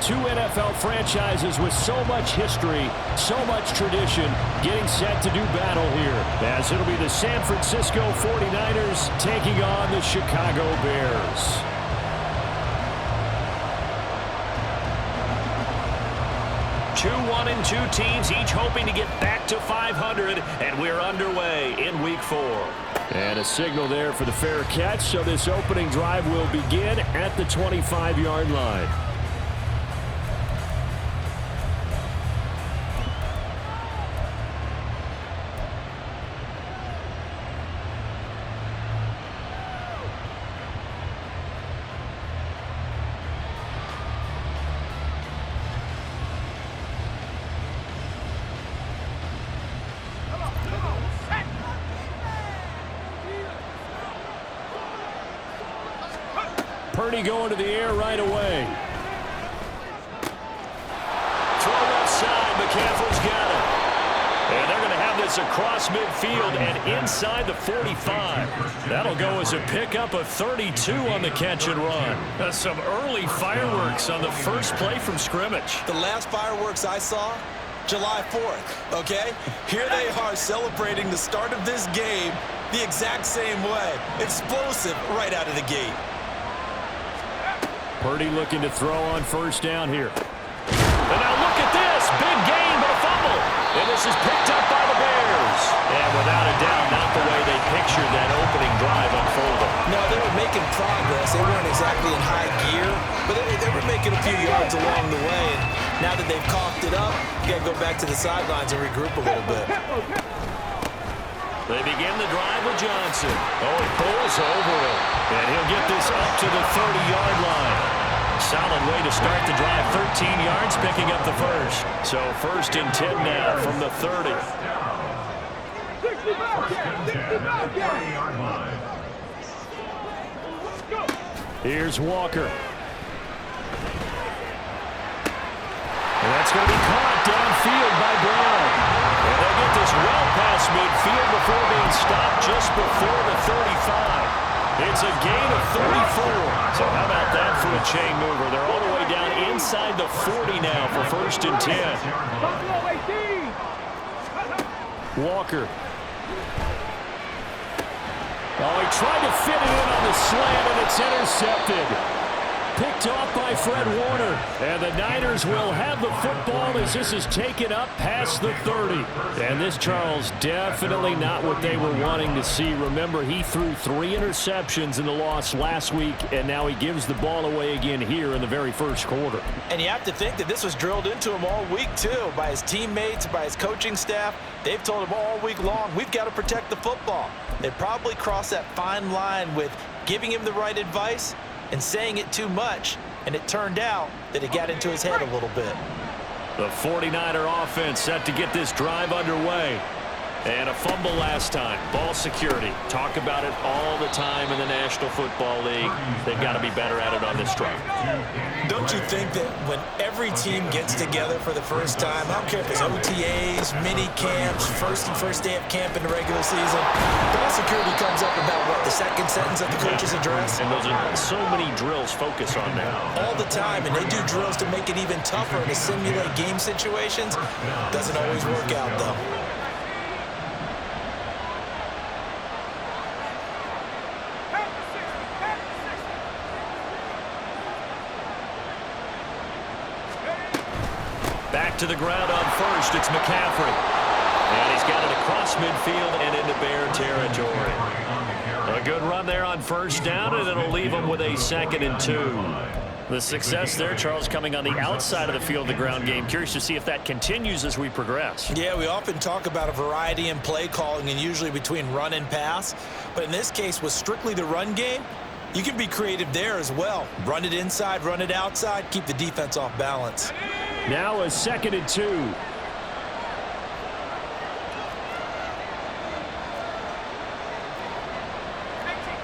Two NFL franchises with so much history, so much tradition, getting set to do battle here. As it'll be the San Francisco 49ers taking on the Chicago Bears. Two 1-2 teams, each hoping to get back to 500, and we're underway in Week 4. And a signal there for the fair catch, so this opening drive will begin at the 25-yard line. Purdy going to the air right away. Throw left side. McCaffrey's got it. And they're going to have this across midfield and inside the 45. That'll go as a pickup of 32 on the catch and run. Some early fireworks on the first play from scrimmage. The last fireworks I saw, July 4th, okay? Here they are celebrating the start of this game the exact same way. Explosive right out of the gate. Purdy looking to throw on first down here. And now look at this. Big gain, but a fumble. And this is picked up by the Bears. And without a doubt, not the way they pictured that opening drive unfolding. No, they were making progress. They weren't exactly in high gear, but they were making a few yards along the way. And now that they've coughed it up, you got to go back to the sidelines and regroup a little bit. They begin the drive with Johnson. Oh, it pulls over him. And he'll get this up to the 30-yard line. Solid way to start the drive. 13 yards, picking up the first. So 1st and 10 now from the 30. Here's Walker. And that's going to be caught downfield by Brown. And they get this well past midfield before being stopped just before the 35. It's a gain of 34. So how about that for a chain mover? They're all the way down inside the 40 now for 1st and 10. Walker. Oh, he tried to fit it in on the slant, and it's intercepted. Picked off by Fred Warner. And the Niners will have the football as this is taken up past the 30. And this, Charles, definitely not what they were wanting to see. Remember, he threw 3 interceptions in the loss last week, and now he gives the ball away again here in the very first quarter. And you have to think that this was drilled into him all week, too, by his teammates, by his coaching staff. They've told him all week long, we've got to protect the football. They probably crossed that fine line with giving him the right advice and saying it too much, and it turned out that it got into his head a little bit. The 49er offense set to get this drive underway. And a fumble last time. Ball security. Talk about it all the time in the National Football League. They've got to be better at it on this drive. Don't you think that when every team gets together for the first time, I don't care if it's OTAs, mini camps, first day of camp in the regular season, ball security comes up about, what, the second sentence of the coach's address? And those are so many drills focus on that. All the time, and they do drills to make it even tougher to simulate game situations. Doesn't always work out, though. Back to the ground on first. It's McCaffrey. And he's got it across midfield and into Bear territory. A good run there on first down, and it'll leave him with a 2nd and 2. The success there, Charles, coming on the outside of the field, the ground game. Curious to see if that continues as we progress. Yeah, we often talk about a variety in play calling and usually between run and pass. But in this case, with strictly the run game, you can be creative there as well. Run it inside, run it outside, keep the defense off balance. Now a 2nd and 2.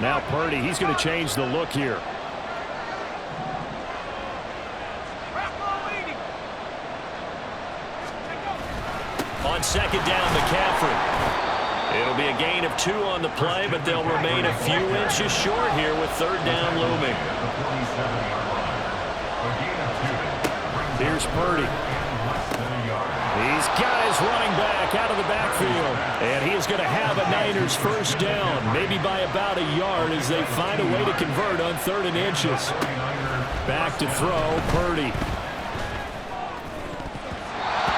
Now Purdy, he's going to change the look here. On 2nd down, McCaffrey. It'll be a gain of 2 on the play, but they'll remain a few inches short here with 3rd down looming. Here's Purdy. He's got his running back out of the backfield. And he is going to have a Niners first down, maybe by about a yard as they find a way to convert on 3rd and inches. Back to throw, Purdy.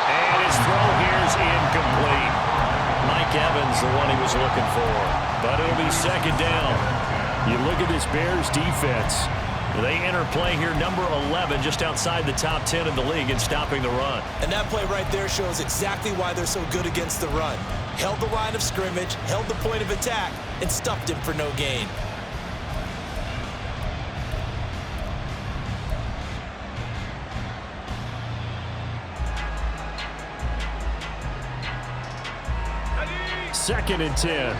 And his throw here is incomplete. Mike Evans, the one he was looking for. But it'll be 2nd down. You look at this Bears defense. They enter play here, number 11, just outside the top 10 of the league in stopping the run. And that play right there shows exactly why they're so good against the run. Held the line of scrimmage, held the point of attack, and stuffed him for no gain. Second and 10.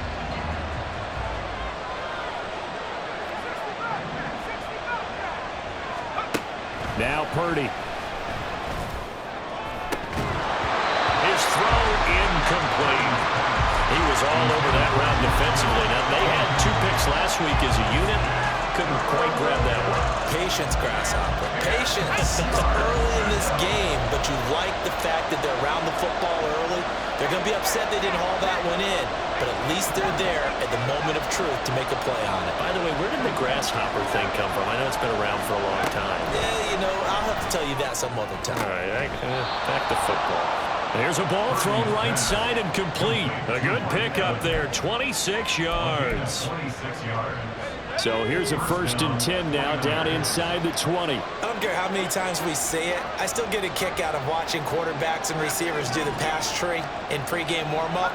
Now Purdy. His throw incomplete. He was all over that route defensively. Now, they had 2 picks last week as a unit. Couldn't quite grab that one. Patience, Grasshopper. Patience. Early in this game, but you like the fact that they're around the football early. They're going to be upset they didn't haul that one in, but at least they're there at the moment of truth to make a play on it. By the way, where did the grasshopper thing come from? I know it's been around for a long time. Yeah, you know, I'll have to tell you that some other time. All right, back to football. There's a ball thrown right side and complete. A good pickup there, 26 yards. So here's a 1st and 10 now, down inside the 20. I don't care how many times we say it, I still get a kick out of watching quarterbacks and receivers do the pass tree in pregame warm-up.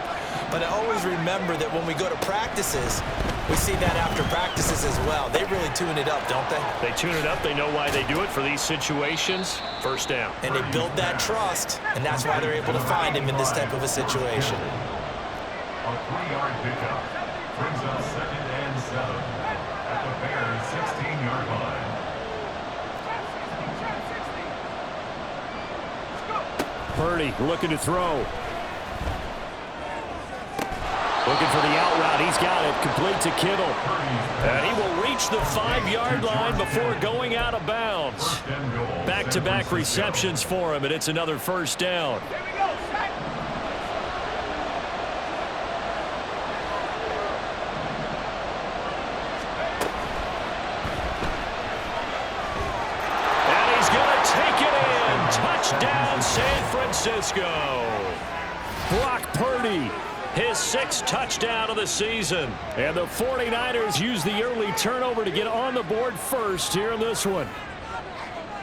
But I always remember that when we go to practices, we see that after practices as well. They really tune it up, don't they? They tune it up. They know why they do it for these situations. First down. And they build that trust, and that's why they're able to find him in this type of a situation. A 3-yard pickup brings up 2nd and 7 at the Bears' 16-yard line. Purdy looking to throw. Looking for the out route. He's got it. Complete to Kittle. And he will reach the 5-yard line before going out of bounds. Back-to-back receptions for him, and it's another first down. And he's going to take it in. Touchdown, San Francisco. Brock Purdy. His 6th touchdown of the season. And the 49ers use the early turnover to get on the board first here in this one.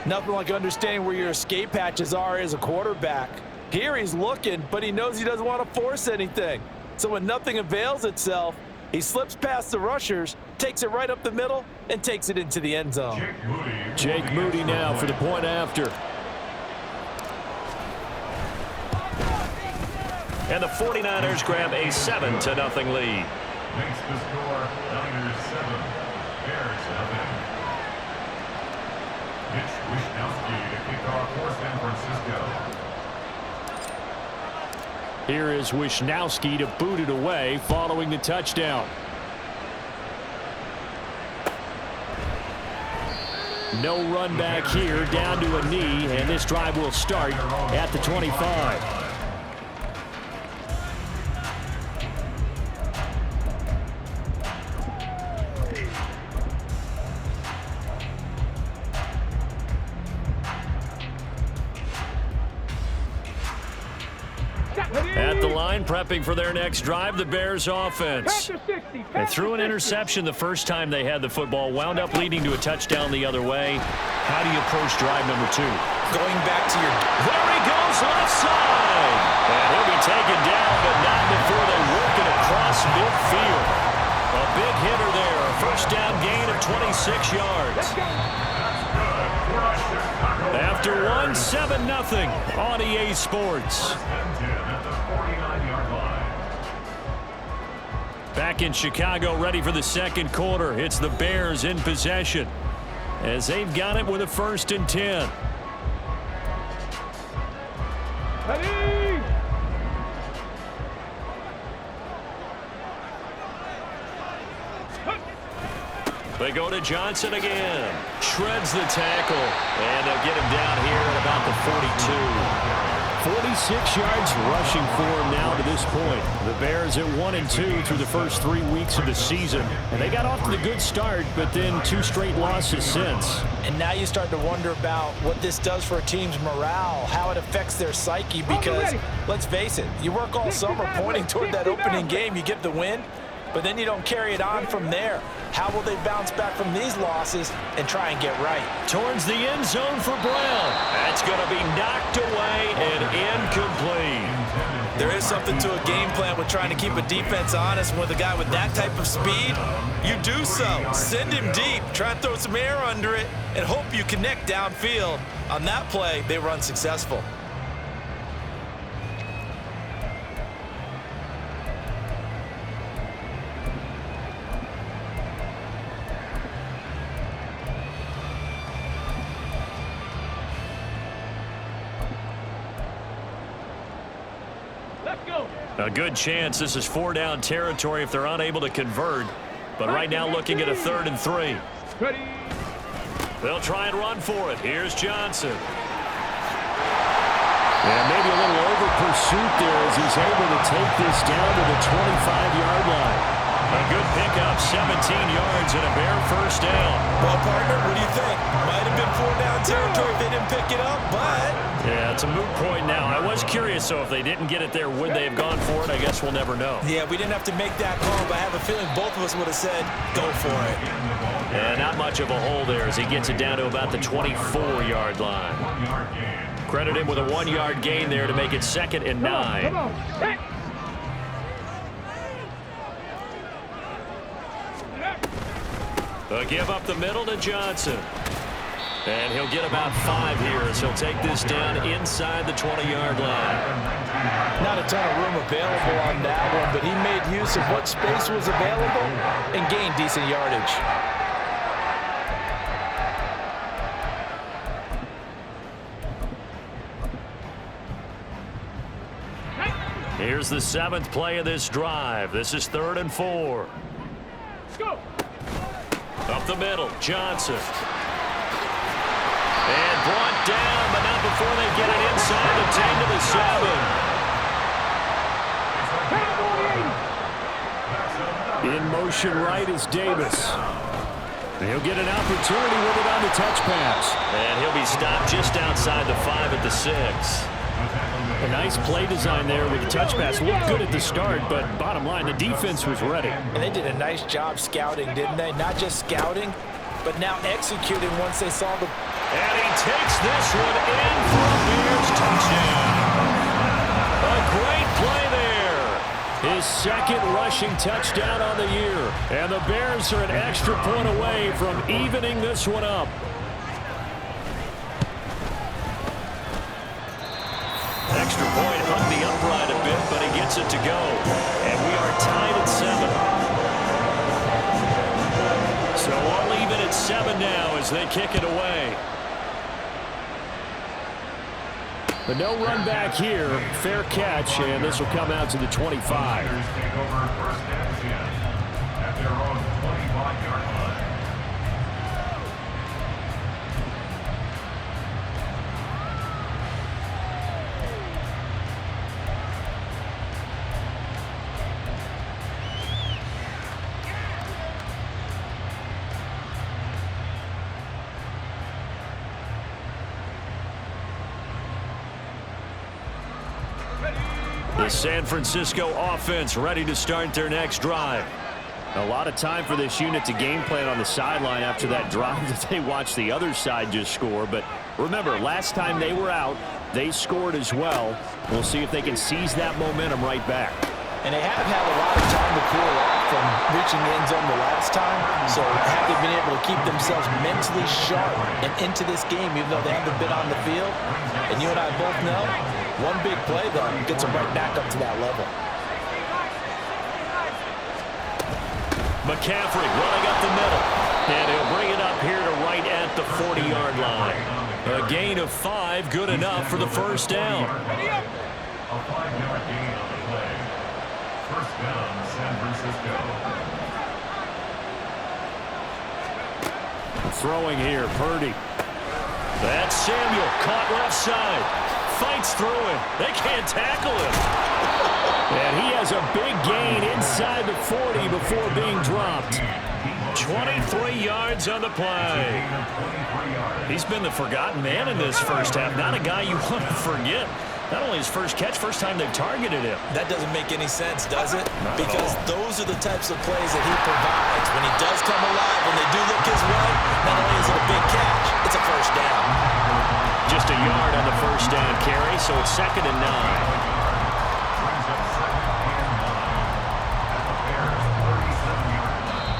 Nothing like understanding where your escape patches are as a quarterback. Here he's looking, but he knows he doesn't want to force anything. So when nothing avails itself, he slips past the rushers, takes it right up the middle, and takes it into the end zone. Jake Moody now for the point after. And the 49ers grab a 7-0 lead. Makes the score Niners 7, Bears 0. Mitch Wishnowsky to kick off for San Francisco. Here is Wishnowsky to boot it away following the touchdown. No run back here, down to a knee, and this drive will start at the 25. At the line, prepping for their next drive, the Bears offense. They threw an interception the first time they had the football, wound up leading to a touchdown the other way. How do you approach drive number 2? Going back to your... There he goes, left side. And he'll be taken down, but not before they work it across midfield. A big hitter there, a first down gain of 26 yards. After one, 7-0 on EA Sports. Back in Chicago, ready for the 2nd quarter. It's the Bears in possession as they've got it with a 1st and 10. They go to Johnson again. Shreds the tackle. And they'll get him down here at about the 46 yards rushing for him now to this point. The Bears at 1-2 through the first 3 weeks of the season. And they got off to the good start, but then 2 straight losses since. And now you start to wonder about what this does for a team's morale, how it affects their psyche, because let's face it, you work all summer pointing toward that opening game, you get the win, but then you don't carry it on from there. How will they bounce back from these losses and try and get right? Towards the end zone for Brown. That's going to be knocked away and incomplete. There is something to a game plan with trying to keep a defense honest. With a guy with that type of speed, you do so. Send him deep, try and throw some air under it, and hope you connect downfield. On that play, they were unsuccessful. A good chance this is 4-down territory if they're unable to convert. But right now looking at a 3rd and 3. They'll try and run for it. Here's Johnson. And maybe a little over pursuit there as he's able to take this down to the 25-yard line. A good pickup, 17 yards and a Bear first down. Well, partner, what do you think? Might have been 4-down territory if they didn't pick it up, but... Yeah, it's a moot point now. I was curious, so if they didn't get it there, would they have gone for it? I guess we'll never know. Yeah, we didn't have to make that call, but I have a feeling both of us would have said, go for it. Yeah, not much of a hole there as he gets it down to about the 24-yard line. Credit him with a 1-yard gain there to make it 2nd and 9. Come on. Hey. A give up the middle to Johnson. And he'll get about 5 here as he'll take this down inside the 20-yard line. Not a ton of room available on that one, but he made use of what space was available and gained decent yardage. Here's the 7th play of this drive. This is 3rd and 4. Go. Up the middle, Johnson. And brought down, but not before they get it inside the 10 to the 7. In motion right is Davis. And he'll get an opportunity with it on the touch pass. And he'll be stopped just outside the 5 at the 6. A nice play design there with the touch pass. Looked good at the start, but bottom line, the defense was ready. And they did a nice job scouting, didn't they? Not just scouting, but now executing once they saw the... And he takes this one in for a Bears touchdown. A great play there. His 2nd rushing touchdown on the year. And the Bears are an extra point away from evening this one up. Extra point hung the upright a bit, but he gets it to go. And we are tied at 7. So all even at 7 now as they kick it away. But no run back here. Fair catch, and this will come out to the 25. Take over 1st and 10 at their own 25-yard line. The San Francisco offense ready to start their next drive. A lot of time for this unit to game plan on the sideline after that drive that they watched the other side just score. But remember, last time they were out, they scored as well. We'll see if they can seize that momentum right back. And they have had a lot of time to cool off from reaching the end zone the last time. So have they been able to keep themselves mentally sharp and into this game, even though they haven't been on the field? And you and I both know, one big play, though, gets them right back up to that level. McCaffrey running up the middle. And he'll bring it up here to right at the 40-yard line. A gain of 5, good enough for the first down. A 5-yard gain on the play. First down, San Francisco. Throwing here, Purdy. That's Samuel, caught left side. fights through it. They can't tackle him. And he has a big gain inside the 40 before being dropped. 23 yards on the play. He's been the forgotten man in this first half. Not a guy you want to forget. Not only his first catch, first time they've targeted him. That doesn't make any sense, does it? Because those are the types of plays that he provides. When he does come alive, when they do look his way, not only is it a big catch, it's a first down. Just a yard on the first down carry, so it's 2nd and 9.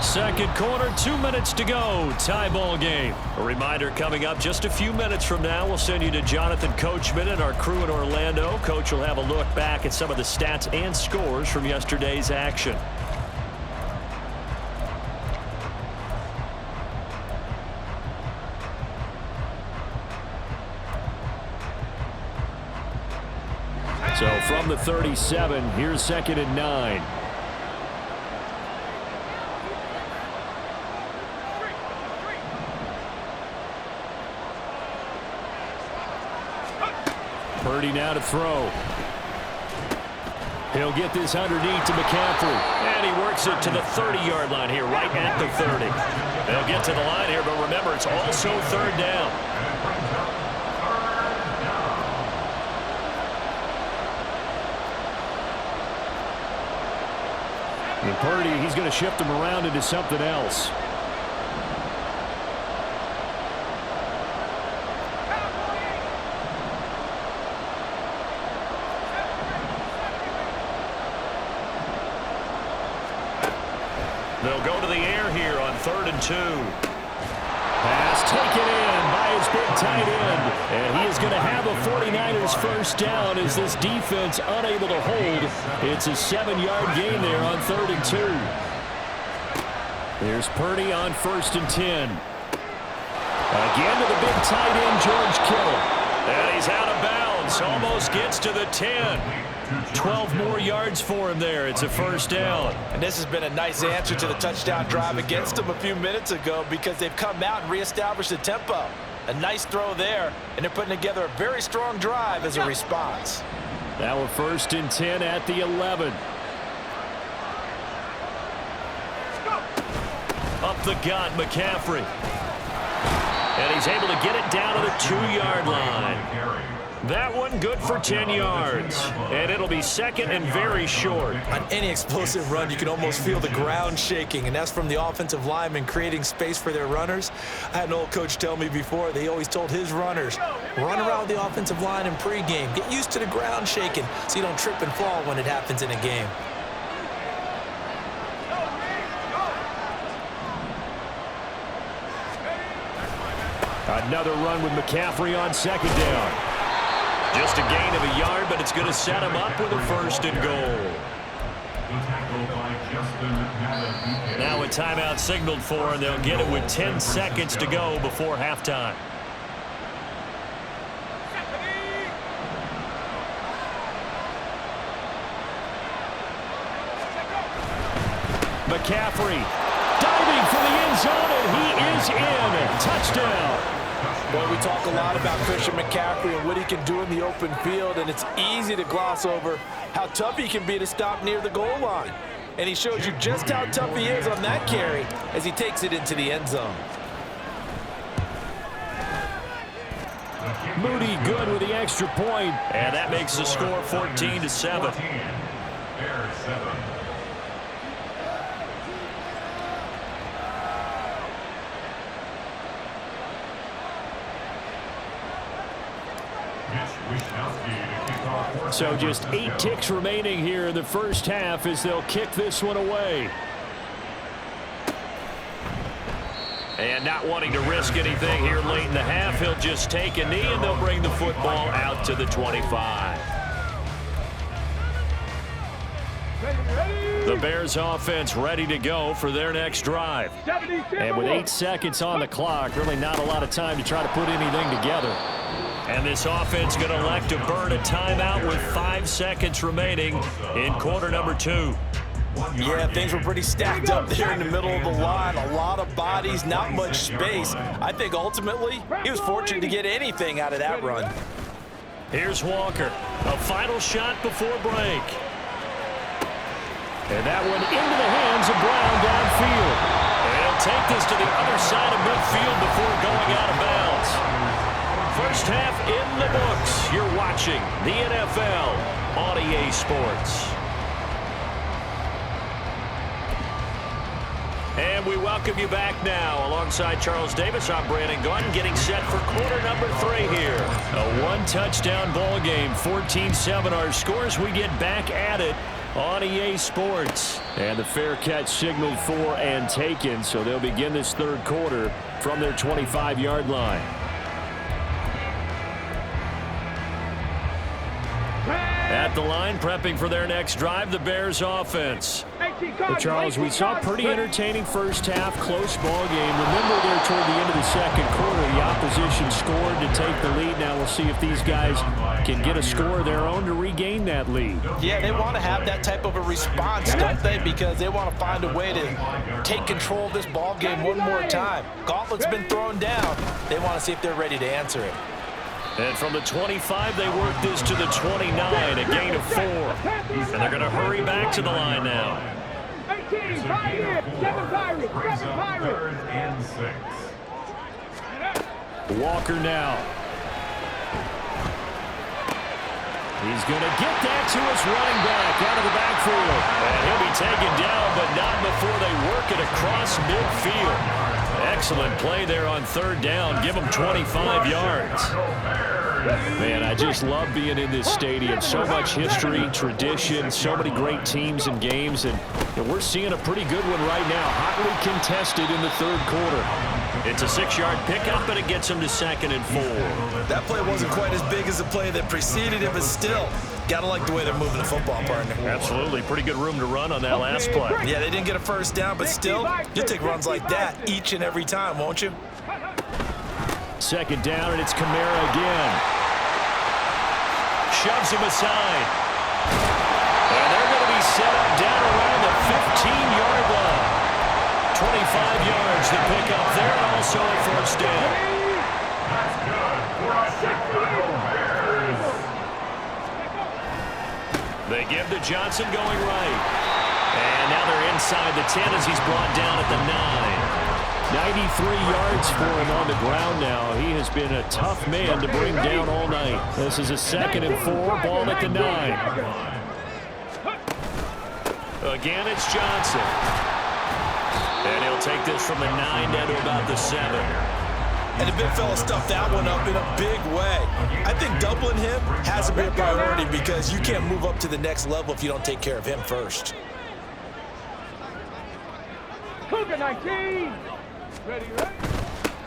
Second quarter, 2 minutes to go. Tie ball game. A reminder coming up just a few minutes from now. We'll send you to Jonathan Coachman and our crew in Orlando. Coach will have a look back at some of the stats and scores from yesterday's action. So from the 37, here's 2nd and 9. Purdy now to throw. He'll get this underneath to McCaffrey. And he works it to the 30-yard line here, right at the 30. They'll get to the line here, but remember, it's also 3rd down. And Purdy, he's going to shift him around into something else. They'll go to the air here on 3rd and 2. Pass taken in by his big tight end. And he is going to have a 49ers first down as this defense unable to hold. It's a 7-yard gain there on 3rd and 2. There's Purdy on 1st and 10. Again to the big tight end, George Kittle. And he's out of bounds. Almost gets to the 10. 12 more yards for him there. It's a first down. And this has been a nice answer to the touchdown drive against them a few minutes ago because they've come out and reestablished the tempo. A nice throw there, and they're putting together a very strong drive as a response. Now a 1st and 10 at the 11. Up the gut, McCaffrey. And he's able to get it down to the 2-yard line. That one good for 10 yards. And it'll be 2nd and very short. On any explosive run, you can almost feel the ground shaking, and that's from the offensive linemen creating space for their runners. I had an old coach tell me before, they always told his runners, run around the offensive line in pregame. Get used to the ground shaking so you don't trip and fall when it happens in a game. Another run with McCaffrey on 2nd down. Just a gain of a yard, but it's going to set him up with a 1st and goal. Now a timeout signaled for, and they'll get it with 10 seconds to go before halftime. McCaffrey diving for the end zone, and he is in. Touchdown. Well, we talk a lot about Christian McCaffrey and what he can do in the open field, and it's easy to gloss over how tough he can be to stop near the goal line. And he shows you just how tough he is on that carry as he takes it into the end zone. Moody good with the extra point, and that makes the score 14-7. Bears 7. So just 8 ticks remaining here in the first half as they'll kick this one away. And not wanting to risk anything here late in the half, he'll just take a knee and they'll bring the football out to the 25. The Bears offense ready to go for their next drive. And with 8 seconds on the clock, really not a lot of time to try to put anything together. And this offense going to elect to burn a timeout with 5 seconds remaining in quarter number 2. Yeah, things were pretty stacked up there in the middle of the line. A lot of bodies, not much space. I think ultimately he was fortunate to get anything out of that run. Here's Walker. A final shot before break. And that one into the hands of Brown downfield. And he'll take this to the other side of midfield before going out of bounds. First half in the books. You're watching the NFL on EA Sports. And we welcome you back now. Alongside Charles Davis, I'm Brandon Gunn, getting set for quarter number 3 here. A one-touchdown ball game, 14-7 our scores. We get back at it on EA Sports. And the fair catch signaled for and taken, so they'll begin this third quarter from their 25-yard line. At the line, prepping for their next drive, the Bears offense. Well, Charles, we saw a pretty entertaining first half, close ball game. Remember there toward the end of the second quarter, the opposition scored to take the lead. Now we'll see if these guys can get a score of their own to regain that lead. Yeah, they want to have that type of a response, don't they? Because they want to find a way to take control of this ball game one more time. Gauntlet's been thrown down. They want to see if they're ready to answer it. And from the 25, they work this to the 29, a gain of 4. And they're going to hurry back to the line now. 18, right here, 7 Pirates, 7 Pirates. 3rd and 6. Walker now. He's going to get that to his running back out of the backfield. And he'll be taken down, but not before they work it across midfield. Excellent play there on 3rd down. Give them 25 yards. Man, I just love being in this stadium. So much history, tradition, so many great teams and games. And we're seeing a pretty good one right now. Hotly contested in the third quarter. It's a 6-yard pickup, and it gets them to 2nd and 4. That play wasn't quite as big as the play that preceded it, but still, gotta like the way they're moving the football, partner. Absolutely. Pretty good room to run on that last play. Yeah, they didn't get a first down, but still, you'll take runs like that each and every time, won't you? 2nd down, and it's Kamara again. Shoves him aside. And they're going to be set up down around the 15-yard line. 25 yards to pick up there, and also a first down. That's good for a 6-yard Bears. They give to Johnson going right. And now they're inside the 10 as he's brought down at the 9. 93 yards for him on the ground now. He has been a tough man to bring down all night. This is a 2nd and 4, ball at the 9. Again, it's Johnson. And he'll take this from the 9 down to about the 7. And the big fella stuffed that one up in a big way. I think doubling him has to be a priority because you can't move up to the next level if you don't take care of him first. Cougar 19. Ready, right?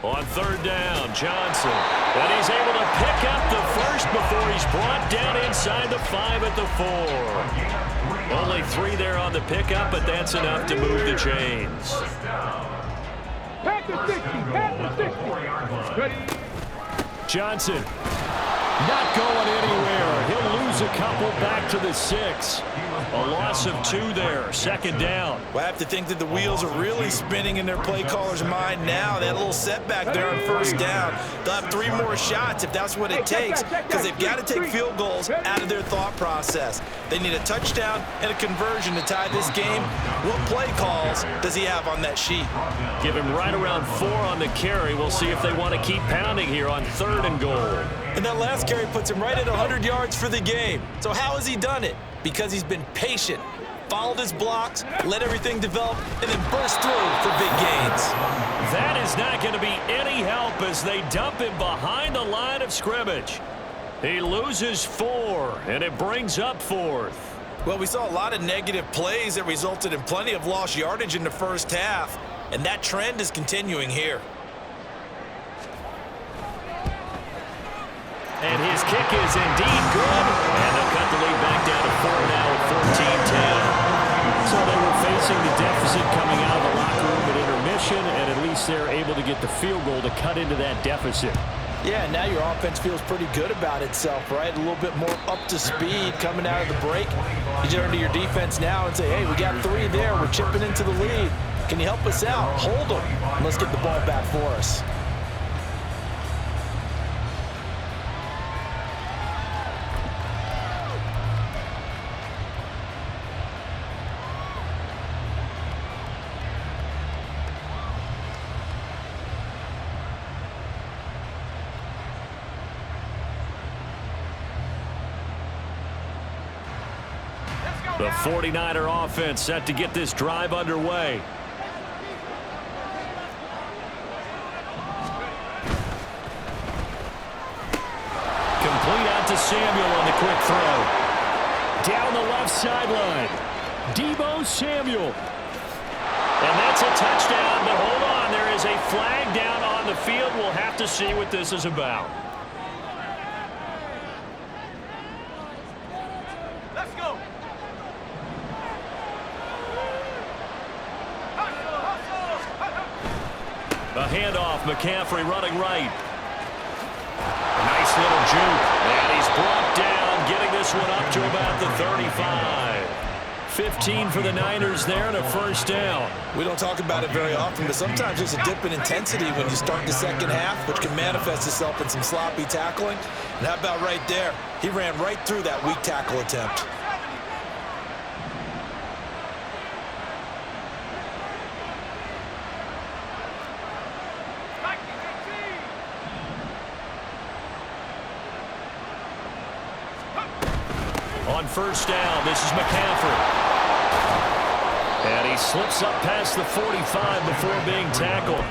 On 3rd down, Johnson. And he's able to pick up the first before he's brought down inside the 5 at the 4. Only 3 there on the pickup, but that's enough to move the chains. Pack the 60, pack the 60. Ready? Johnson not going anywhere. He'll lose a couple back to the 6. A loss of 2 there. 2nd down. Well, I have to think that the wheels are really spinning in their play caller's mind now. That little setback there on 1st down. They'll have 3 more shots if that's what it takes because they've got to take field goals out of their thought process. They need a touchdown and a conversion to tie this game. What play calls does he have on that sheet? Give him right around 4 on the carry. We'll see if they want to keep pounding here on 3rd and goal. And that last carry puts him right at 100 yards for the game. So how has he done it? Because he's been patient, followed his blocks, let everything develop, and then burst through for big gains. That is not going to be any help as they dump him behind the line of scrimmage. He loses 4, and it brings up 4th. Well, we saw a lot of negative plays that resulted in plenty of lost yardage in the first half, and that trend is continuing here. And his kick is indeed good. And they'll cut the lead back down to 4 now at 14-10. So they were facing the deficit coming out of the locker room at intermission, and at least they're able to get the field goal to cut into that deficit. Yeah, now your offense feels pretty good about itself, right? A little bit more up to speed coming out of the break. You turn to your defense now and say, hey, we got 3 there. We're chipping into the lead. Can you help us out? Hold them. And let's get the ball back for us. The 49er offense set to get this drive underway. Complete out to Samuel on the quick throw. Down the left sideline. Deebo Samuel. And that's a touchdown, but hold on. There is a flag down on the field. We'll have to see what this is about. Let's go. A handoff. McCaffrey running right. Nice little juke. And he's brought down, getting this one up to about the 35. 15 for the Niners there and a first down. We don't talk about it very often, but sometimes there's a dip in intensity when you start the second half, which can manifest itself in some sloppy tackling. And how about right there? He ran right through that weak tackle attempt. On first down, this is McCaffrey. And he slips up past the 45 before being tackled.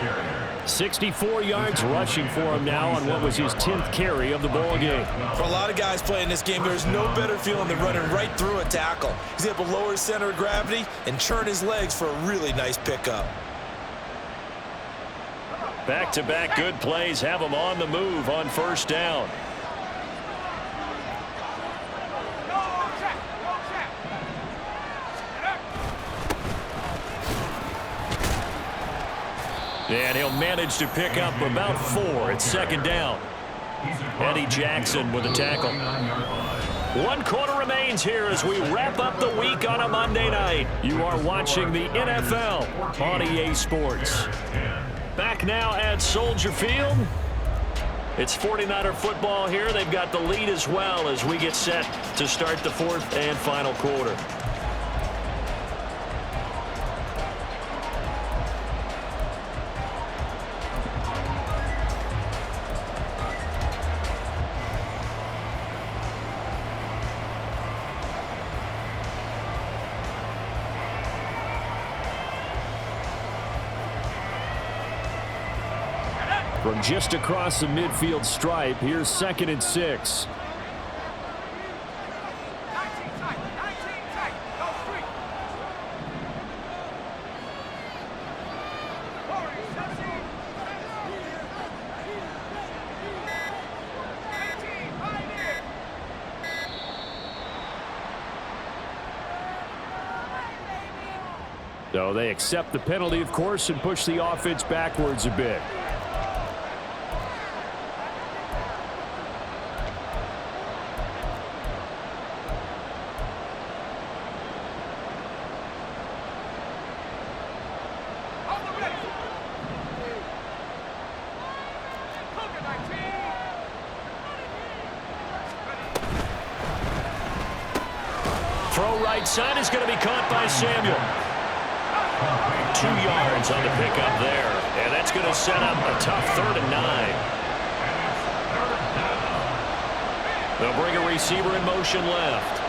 64 yards rushing for him now on what was his 10th carry of the ball game. For a lot of guys playing this game, there's no better feeling than running right through a tackle. He's able to lower his center of gravity and churn his legs for a really nice pickup. Back-to-back good plays have him on the move on first down. And he'll manage to pick up about 4 at second down. Eddie Jackson with a tackle. 1 quarter remains here as we wrap up the week on a Monday night. You are watching the NFL on EA Sports. Back now at Soldier Field. It's 49er football here. They've got the lead as well as we get set to start the 4th and final quarter. From just across the midfield stripe, here's 2nd and 6. So they accept the penalty, of course, and push the offense backwards a bit. Throw right side is going to be caught by Samuel. 2 yards on the pickup there. And that's going to set up a tough 3rd and 9. They'll bring a receiver in motion left.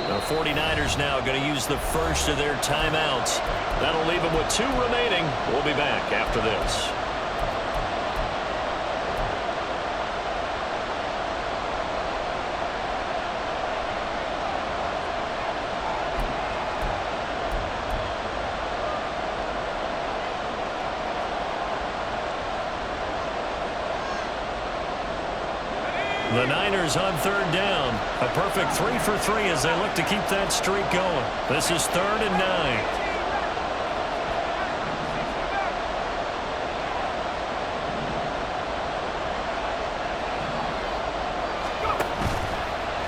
The 49ers now going to use the first of their timeouts. That'll leave them with 2 remaining. We'll be back after this. The Niners on 3rd down. A perfect 3 for 3 as they look to keep that streak going. This is 3rd and 9.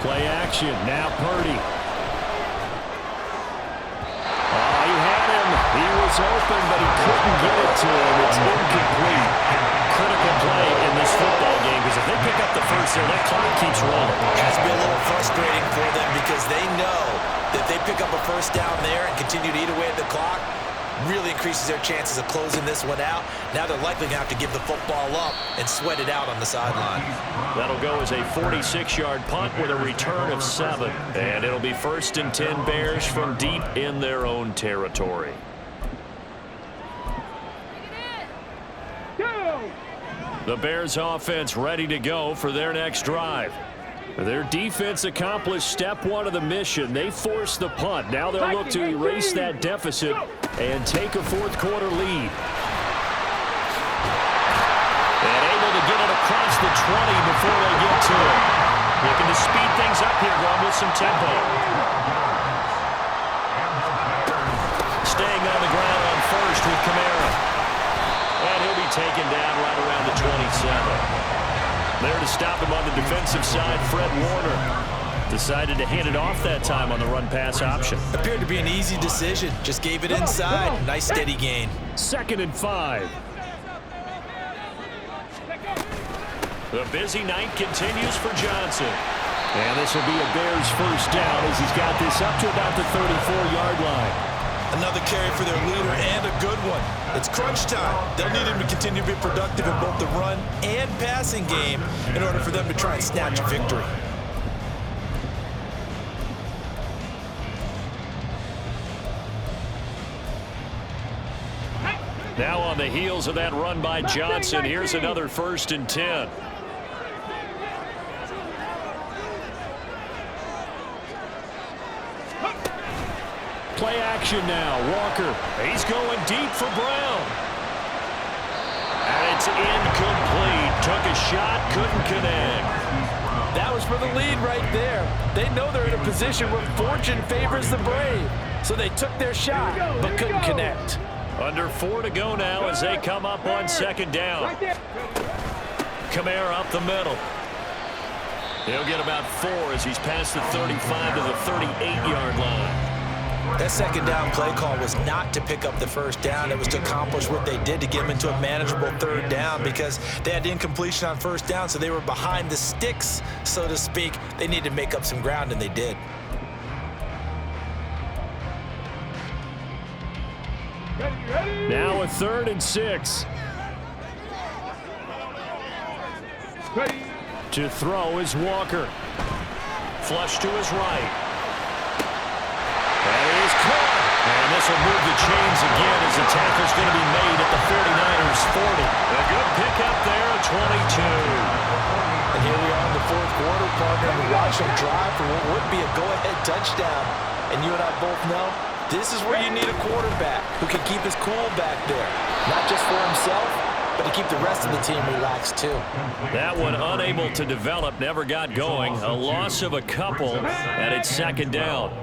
Play action. Now Purdy. Oh, he had him. He was open, but he couldn't get it to him. It's incomplete. Critical play in this football game because if they pick up the first there, that clock keeps rolling. It has to be a little frustrating for them because they know If they pick up a first down there and continue to eat away at the clock, really increases their chances of closing this one out. Now they're likely going to have to give the football up and sweat it out on the sideline. That'll go as a 46-yard punt with a return of 7. And it'll be 1st and 10 Bears from deep in their own territory. The Bears offense ready to go for their next drive. Their defense accomplished step 1 of the mission. They forced the punt. Now they'll look to erase that deficit and take a fourth-quarter lead. And able to get it across the 20 before they get to it. Looking to speed things up here, going with some tempo. Staying on the ground on first with Kamara. And he'll be taken down right around the 27. There to stop him on the defensive side, Fred Warner. Decided to hand it off that time on the run-pass option. Appeared to be an easy decision. Just gave it inside. Nice steady gain. 2nd and 5. The busy night continues for Johnson. And this will be a Bears first down as he's got this up to about the 34-yard line. Another carry for their leader and a good one. It's crunch time. They'll need him to continue to be productive in both the run and passing game in order for them to try and snatch a victory. Now on the heels of that run by Johnson, here's another 1st and 10. Play action now. Walker. He's going deep for Brown. And it's incomplete. Took a shot, couldn't connect. That was for the lead right there. They know they're in a position where fortune favors the brave. So they took their shot, but couldn't connect. Under 4 to go now as they come up on 2nd down. Kamara up the middle. He'll get about 4 as he's past the 35 to the 38-yard line. That 2nd down play call was not to pick up the first down. It was to accomplish what they did to get them into a manageable 3rd down because they had incompletion on 1st down, so they were behind the sticks, so to speak. They needed to make up some ground, and they did. Now a 3rd and 6. To throw is Walker. Flush to his right. That is caught. And this will move the chains again as the tackle's going to be made at the 49ers 40. A good pickup there at 22. And here we are in the 4th quarter, partner, and watch them drive for what would be a go-ahead touchdown. And you and I both know this is where you need a quarterback who can keep his cool back there. Not just for himself, but to keep the rest of the team relaxed too. That one unable to develop, never got going. A loss of a couple, and it's 2nd down.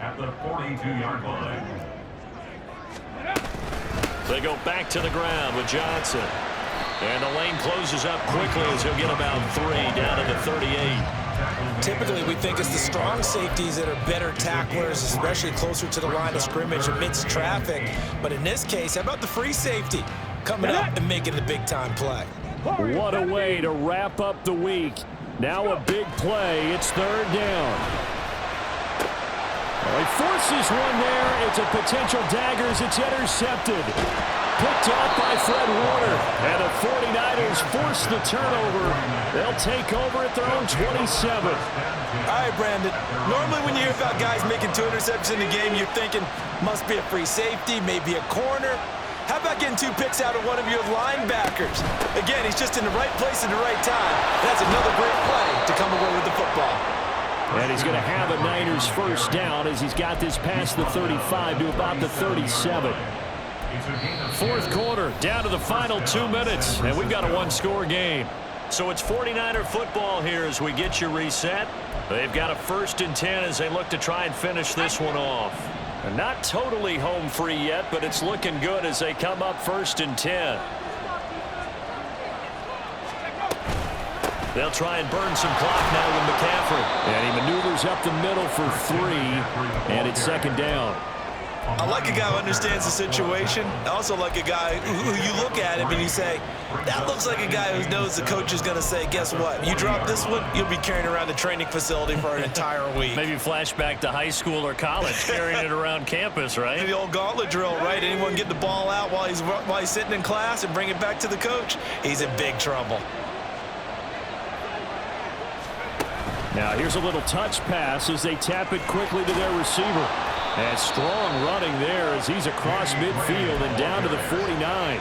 At the 42-yard line. They go back to the ground with Johnson. And the lane closes up quickly as he'll get about 3 down to the 38. Typically, we think it's the strong safeties that are better tacklers, especially closer to the line of scrimmage amidst traffic. But in this case, how about the free safety coming up and making the big-time play? What a way to wrap up the week. Now a big play. It's 3rd down. Well, he forces one there. It's a potential dagger as it's intercepted. Picked off by Fred Warner. And the 49ers force the turnover. They'll take over at their own 27. All right, Brandon. Normally when you hear about guys making 2 interceptions in a game, you're thinking must be a free safety, maybe a corner. How about getting 2 picks out of one of your linebackers? Again, he's just in the right place at the right time. That's another great play to come away with the football. And he's going to have a Niners first down as he's got this past the 35 to about the 37. 4th quarter, down to the final 2 minutes, and we've got a 1-score game. So it's 49er football here as we get you reset. They've got a 1st and 10 as they look to try and finish this one off. They're not totally home free yet, but it's looking good as they come up 1st and 10. They'll try and burn some clock now with McCaffrey. And he maneuvers up the middle for 3, and it's 2nd down. I like a guy who understands the situation. I also like a guy who you look at him and you say, that looks like a guy who knows the coach is going to say, guess what? You drop this one, you'll be carrying around the training facility for an entire week. Maybe flashback to high school or college, carrying it around campus, right? The old gauntlet drill, right? Anyone get the ball out while he's sitting in class and bring it back to the coach, he's in big trouble. Now here's a little touch pass as they tap it quickly to their receiver. And strong running there as he's across midfield and down to the 49.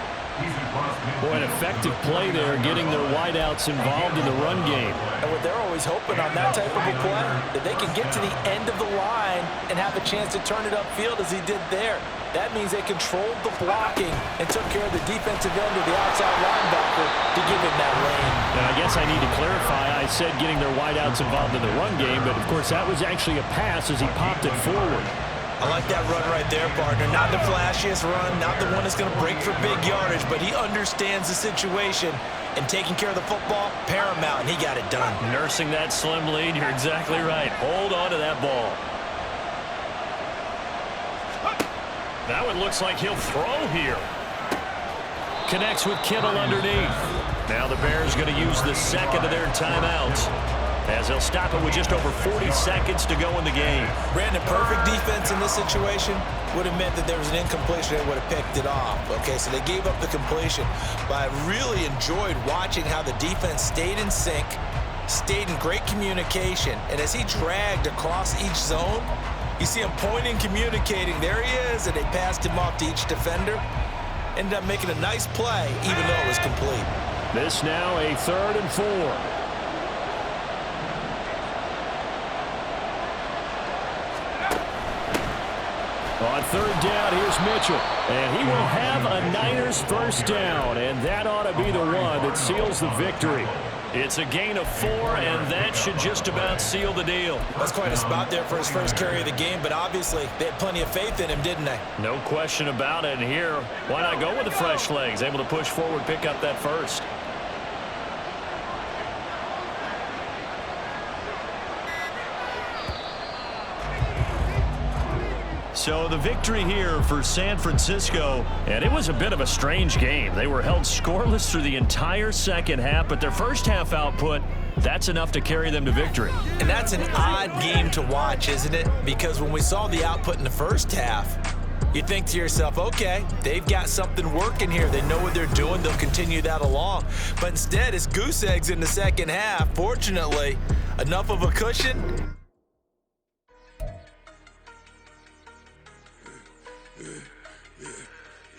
Boy, an effective play there, getting their wideouts involved in the run game. And what they're always hoping on that type of a play, that they can get to the end of the line and have a chance to turn it upfield as he did there. That means they controlled the blocking and took care of the defensive end of the outside linebacker to give him that lane. And I guess I need to clarify, I said getting their wideouts involved in the run game, but of course that was actually a pass as he popped it forward. I like that run right there, partner. Not the flashiest run, not the one that's going to break for big yardage, but he understands the situation, and taking care of the football, paramount, and he got it done. Nursing that slim lead, you're exactly right. Hold on to that ball. That one looks like he'll throw here. Connects with Kittle underneath. Now the Bears going to use the second of their timeouts, as they'll stop it with just over 40 seconds to go in the game. Brandon, perfect defense in this situation would have meant that there was an incompletion. They would have picked it off. Okay, so they gave up the completion. But I really enjoyed watching how the defense stayed in sync, stayed in great communication. And as he dragged across each zone, you see him pointing, communicating. There he is, and they passed him off to each defender. Ended up making a nice play, even though it was complete. This now a 3rd and 4. On 3rd down, here's Mitchell. And he will have a Niners first down, and that ought to be the one that seals the victory. It's a gain of 4, and that should just about seal the deal. That's quite a spot there for his first carry of the game, but obviously they had plenty of faith in him, didn't they? No question about it. And here, why not go with the fresh legs? Able to push forward, pick up that first. So the victory here for San Francisco, and it was a bit of a strange game. They were held scoreless through the entire second half, but their first half output, that's enough to carry them to victory. And that's an odd game to watch, isn't it? Because when we saw the output in the first half, you think to yourself, okay, they've got something working here. They know what they're doing. They'll continue that along. But instead, it's goose eggs in the second half. Fortunately, enough of a cushion.